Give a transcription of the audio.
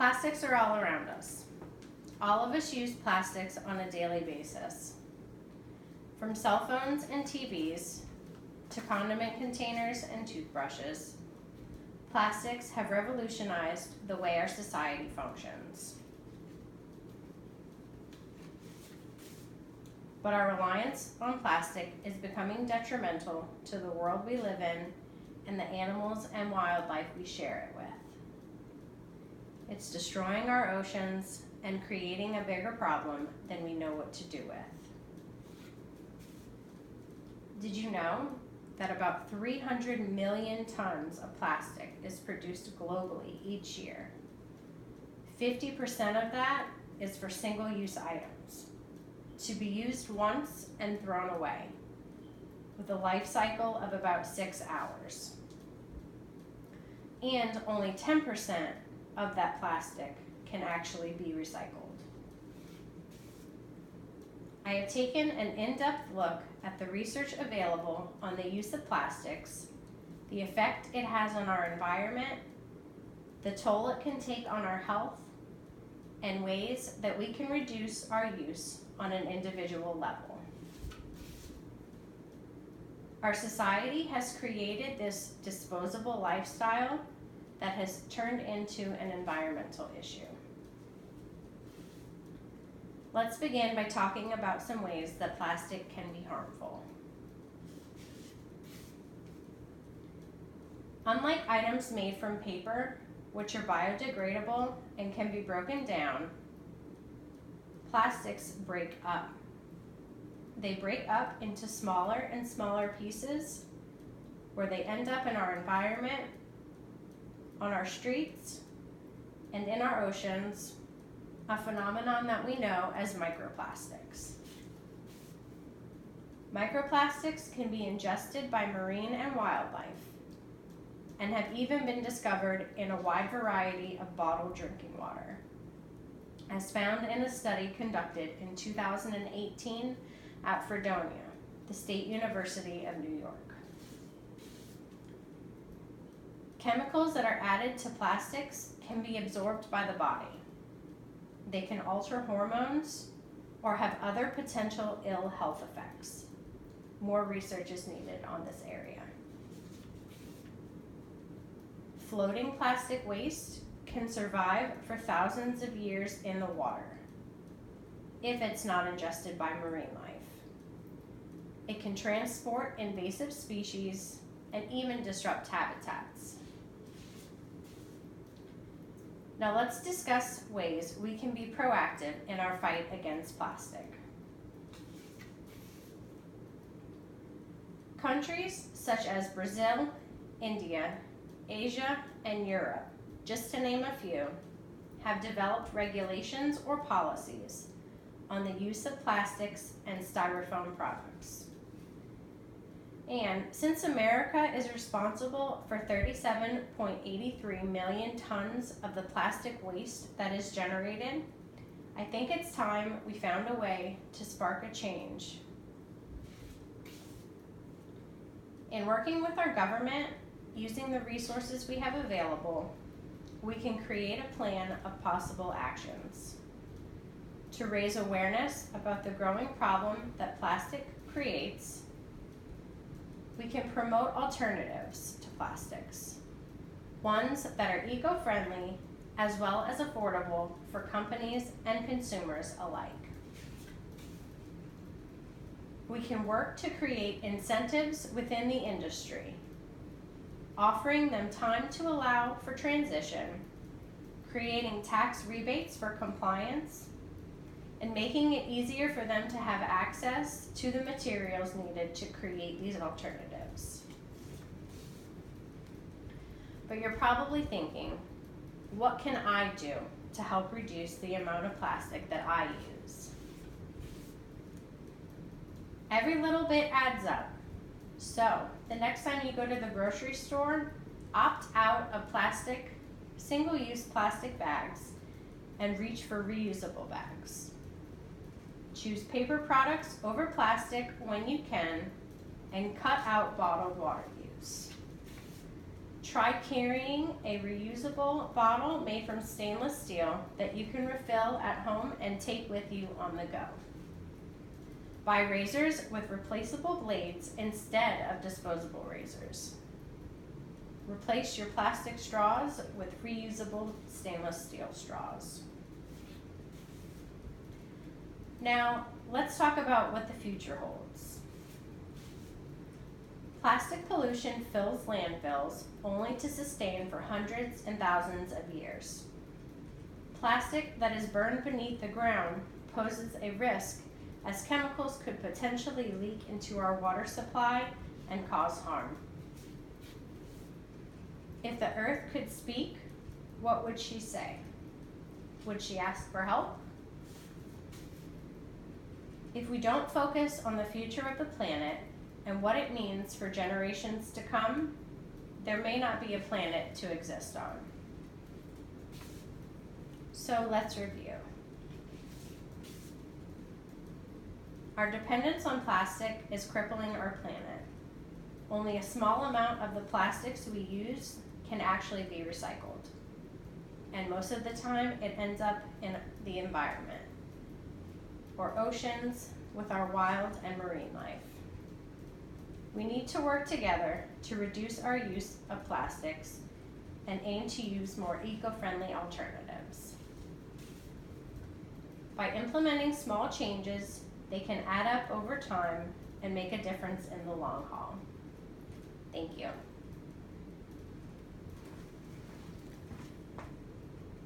Plastics are all around us. All of us use plastics on a daily basis. From cell phones and TVs to condiment containers and toothbrushes, plastics have revolutionized the way our society functions. But our reliance on plastic is becoming detrimental to the world we live in and the animals and wildlife we share it with. It's destroying our oceans and creating a bigger problem than we know what to do with. Did you know that about 300 million tons of plastic is produced globally each year? 50% of that is for single-use items, to be used once and thrown away, with a life cycle of about 6 hours. And only 10% of that plastic can actually be recycled. I have taken an in-depth look at the research available on the use of plastics, the effect it has on our environment, the toll it can take on our health, and ways that we can reduce our use on an individual level. Our society has created this disposable lifestyle that has turned into an environmental issue. Let's begin by talking about some ways that plastic can be harmful. Unlike items made from paper, which are biodegradable and can be broken down, plastics break up. They break up into smaller and smaller pieces where they end up in our environment, on our streets, and in our oceans, a phenomenon that we know as microplastics. Microplastics can be ingested by marine and wildlife and have even been discovered in a wide variety of bottled drinking water, as found in a study conducted in 2018 at Fredonia, the State University of New York. Chemicals that are added to plastics can be absorbed by the body. They can alter hormones or have other potential ill health effects. More research is needed on this area. Floating plastic waste can survive for thousands of years in the water if it's not ingested by marine life. It can transport invasive species and even disrupt habitats. Now let's discuss ways we can be proactive in our fight against plastic. Countries such as Brazil, India, Asia, and Europe, just to name a few, have developed regulations or policies on the use of plastics and styrofoam products. And since America is responsible for 37.83 million tons of the plastic waste that is generated, I think it's time we found a way to spark a change. In working with our government, using the resources we have available, we can create a plan of possible actions to raise awareness about the growing problem that plastic creates. We can promote alternatives to plastics, ones that are eco-friendly as well as affordable for companies and consumers alike. We can work to create incentives within the industry, offering them time to allow for transition, creating tax rebates for compliance, and making it easier for them to have access to the materials needed to create these alternatives. But you're probably thinking, what can I do to help reduce the amount of plastic that I use? Every little bit adds up. So, the next time you go to the grocery store, opt out of single-use plastic bags and reach for reusable bags. Choose paper products over plastic when you can, and cut out bottled water use. Try carrying a reusable bottle made from stainless steel that you can refill at home and take with you on the go. Buy razors with replaceable blades instead of disposable razors. Replace your plastic straws with reusable stainless steel straws. Now, let's talk about what the future holds. Plastic pollution fills landfills only to sustain for hundreds and thousands of years. Plastic that is burned beneath the ground poses a risk, as chemicals could potentially leak into our water supply and cause harm. If the earth could speak, what would she say? Would she ask for help? If we don't focus on the future of the planet and what it means for generations to come, there may not be a planet to exist on. So let's review. Our dependence on plastic is crippling our planet. Only a small amount of the plastics we use can actually be recycled. And most of the time, it ends up in the environment, or oceans, with our wild and marine life. We need to work together to reduce our use of plastics and aim to use more eco-friendly alternatives. By implementing small changes, they can add up over time and make a difference in the long haul. Thank you.